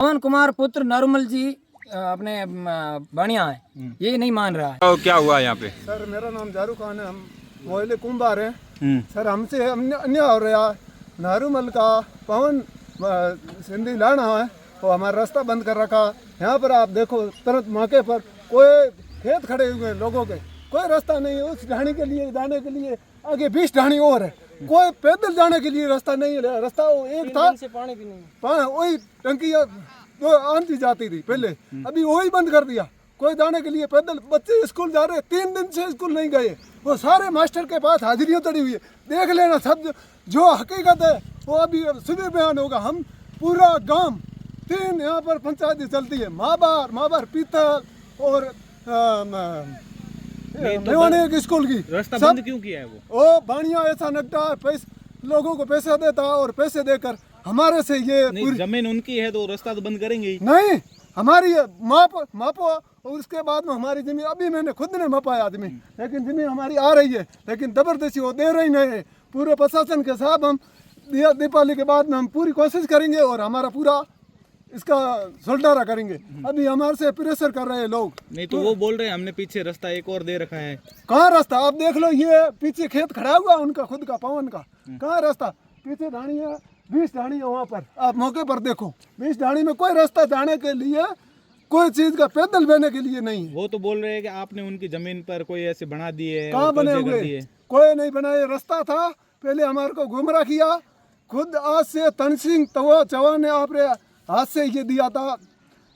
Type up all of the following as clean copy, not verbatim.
पवन कुमार पुत्र नरुमल जी अपने बढ़िया है, ये नहीं मान रहा है। तो क्या हुआ यहाँ पे? सर मेरा नाम जारू खान है, हम मोहल्ले कुंभार हैं। सर हमसे अन्याय हो रहा है। नरुमल का पवन सिंधी लाना है, वो हमारा रास्ता बंद कर रखा। यहाँ पर आप देखो, तुरंत मौके पर कोई खेत खड़े हुए हैं लोगों के, कोई रास्ता नहीं है उस ढाणी के लिए जाने के लिए। आगे 20 ढाणी और है, कोई पैदल जाने के लिए रास्ता नहीं है। रास्ता एक था, पानी भी नहीं, वही टंकी वो आंधी जाती थी पहले, अभी वही बंद कर दिया। कोई जाने के लिए पैदल बच्चे स्कूल जा रहे, 3 दिन से स्कूल नहीं गए। वो सारे मास्टर के पास हाजिरियाँ चढ़ी हुई है, देख लेना सब जो हकीकत है वो अभी सुबह बयान होगा। हम पूरा गांव 3 यहाँ पर पंचायत चलती है, माबार पीतल और एक स्कूल की। रास्ता बंद क्यों किया है वो बानिया ऐसा लगता है पैसे लोगों को पैसा देता है और पैसे देकर हमारे से ये नहीं, जमीन उनकी है तो रास्ता तो बंद करेंगे ही। नहीं, हमारी मापो और उसके बाद में हमारी जमीन अभी मैंने खुद ने मापाया जमीन, लेकिन जमीन हमारी आ रही है, लेकिन जबरदस्ती वो दे रही नहीं है। पूरे प्रशासन के साथ हम दीपावली के बाद में हम पूरी कोशिश करेंगे और हमारा पूरा इसका सुलटारा करेंगे। अभी हमारे से प्रेशर कर रहे हैं लोग। नहीं तो वो बोल रहे हैं हमने पीछे रास्ता एक और दे रखा है। कहाँ रास्ता? आप देख लो, ये पीछे खेत खड़ा हुआ उनका खुद का, पवन का। कहाँ रास्ता? पीछे ढाणी है, 20 ढाणी है वहाँ पर, आप मौके पर देखो। 20 ढाणी में कोई रास्ता जाने के लिए, कोई चीज का पैदल बहने के लिए नहीं है। वो तो बोल रहे हैं कि आपने उनकी जमीन पर कोई ऐसे बना दिए। कहाँ बने हुए? कोई नहीं बनाए। रास्ता था, पहले हमारे को गुमराह किया। खुद आज से तन सिंह चौहान ने आपने हाथ से ये दिया था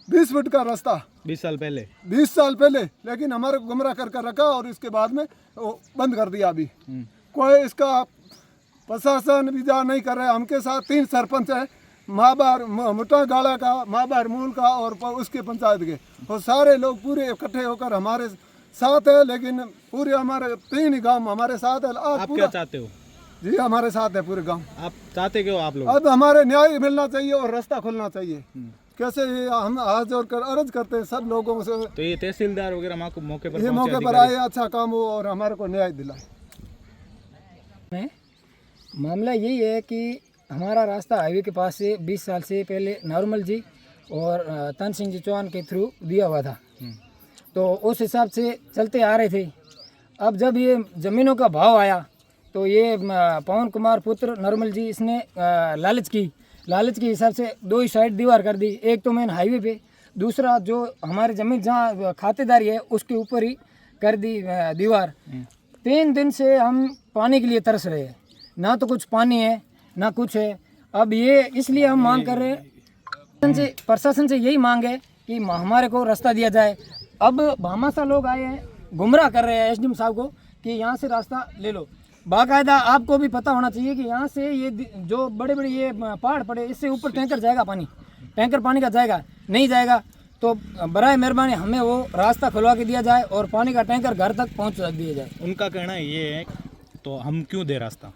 20 फुट का रास्ता 20 साल पहले, 20 साल पहले, लेकिन हमारे को गुमराह कर रखा और इसके बाद में वो बंद कर दिया। अभी कोई इसका प्रशासन विचार नहीं कर रहे। हमके साथ 3 सरपंच है, महाबार मुटा गाड़ा का, महाबार मूल का और उसके पंचायत के, और सारे लोग पूरे इकट्ठे होकर हमारे साथ है। लेकिन पूरे हमारे 3 ही गांव हमारे साथ है। आप क्या चाहते हो? जी हमारे साथ है पूरे गांव। आप चाहते क्यों आप लोग? अब हमारे न्याय मिलना चाहिए और रास्ता खुलना चाहिए। कैसे ये हम हाथ जोड़कर अर्ज करते हैं सब लोगों से। तो ये तहसीलदार वगैरह मौके पर ये मौके पर आए, अच्छा काम हो और हमारे को न्याय दिलाए। मामला यही है कि हमारा रास्ता हाईवे के पास से 20 साल से पहले नरुमल जी और तन सिंह जी चौहान के थ्रू दिया हुआ था, तो उस हिसाब से चलते आ रहे थे। अब जब ये ज़मीनों का भाव आया तो ये पवन कुमार पुत्र नरुमल जी इसने लालच के हिसाब से 2 ही साइड दीवार कर दी। एक तो मेन हाईवे पे, दूसरा जो हमारी ज़मीन जहाँ खातेदारी है उसके ऊपर ही कर दी दीवार। 3 दिन से हम पानी के लिए तरस रहे हैं, ना तो कुछ पानी है ना कुछ है। अब ये इसलिए हम मांग कर रहे हैं, प्रशासन से यही मांग है कि हमारे को रास्ता दिया जाए। अब भामाशाह लोग आए हैं, गुमराह कर रहे हैं एसडीएम साहब को कि यहाँ से रास्ता ले लो। बाकायदा आपको भी पता होना चाहिए कि यहाँ से ये जो बड़े बड़े ये पहाड़ पड़े, इससे ऊपर टैंकर जाएगा, टैंकर पानी का जाएगा, नहीं जाएगा तो बराए मेहरबानी हमें वो रास्ता खुलवा के दिया जाए और पानी का टैंकर घर तक पहुँच दिया जाए। उनका कहना ये है तो हम क्यों दे रास्ता?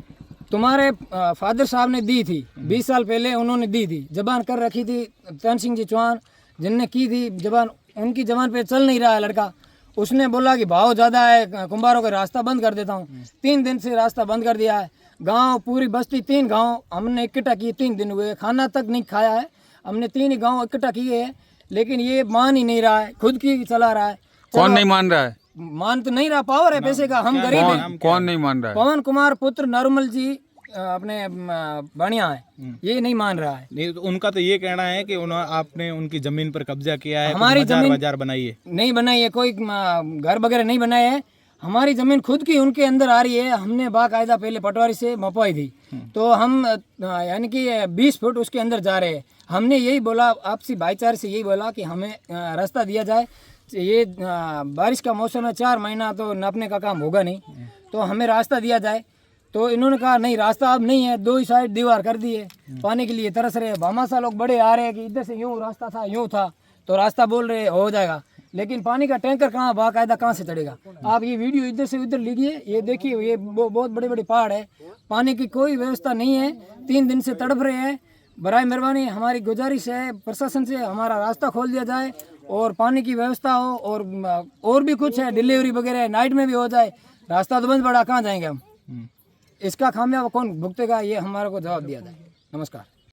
तुम्हारे फादर साहब ने दी थी 20 साल पहले, उन्होंने दी थी, जबान कर रखी थी। तन सिंह जी चौहान जिनने की थी जबान, उनकी जबान पे चल नहीं रहा है लड़का। उसने बोला कि भाव ज़्यादा है, कुंभारों का रास्ता बंद कर देता हूँ। 3 दिन से रास्ता बंद कर दिया है। गांव पूरी बस्ती 3 गांव हमने इकट्ठा किए, 3 दिन हुए, खाना तक नहीं खाया है। हमने 3 ही गांव इकट्ठा किए हैं, लेकिन ये मान ही नहीं रहा है, खुद की चला रहा है। कौन नहीं मान रहा है? मान तो नहीं रहा, पावर है पैसे का, हम गरीब हैं। कौन नहीं मान रहा है? पवन कुमार पुत्र नरुमल जी अपने बढ़िया है, ये नहीं मान रहा है। नहीं तो उनका तो ये कहना है कि आपने उनकी जमीन पर कब्जा किया है, हमारी जमीन बाजार बनाई है। नहीं बनाई है, कोई घर वगैरह नहीं बनाए है। हमारी जमीन खुद की उनके अंदर आ रही है। हमने बाकायदा पहले पटवारी से मपवाई थी, तो हम यानी कि 20 फुट उसके अंदर जा रहे हैं। हमने यही बोला, आपसी भाईचारे से यही बोला कि हमें रास्ता दिया जाए। ये बारिश का मौसम है, 4 महीना तो नापने का काम होगा नहीं, तो हमें रास्ता दिया जाए। तो इन्होंने कहा नहीं, रास्ता अब नहीं है, 2 ही साइड दीवार कर दी है, पानी के लिए तरस रहे हैं। भामाशाह लोग बड़े आ रहे हैं कि इधर से यूँ रास्ता था, यूँ था, तो रास्ता बोल रहे हो जाएगा, लेकिन पानी का टैंकर कहाँ बाकायदा कहाँ से चढ़ेगा? आप ये वीडियो इधर से उधर लीजिए, ये देखिए, ये बहुत बड़े बड़े पहाड़ है, पानी की कोई व्यवस्था नहीं है। 3 दिन से तड़प रहे हैं। बराए मेहरबानी हमारी गुजारिश है प्रशासन से, हमारा रास्ता खोल दिया जाए और पानी की व्यवस्था हो, और भी कुछ है, डिलीवरी वगैरह नाइट में भी हो जाए। रास्ता तो बंद पड़ा, कहाँ जाएंगे हम? इसका खामियाजा कौन भुगतेगा, ये हमारे को जवाब दिया जाए। नमस्कार।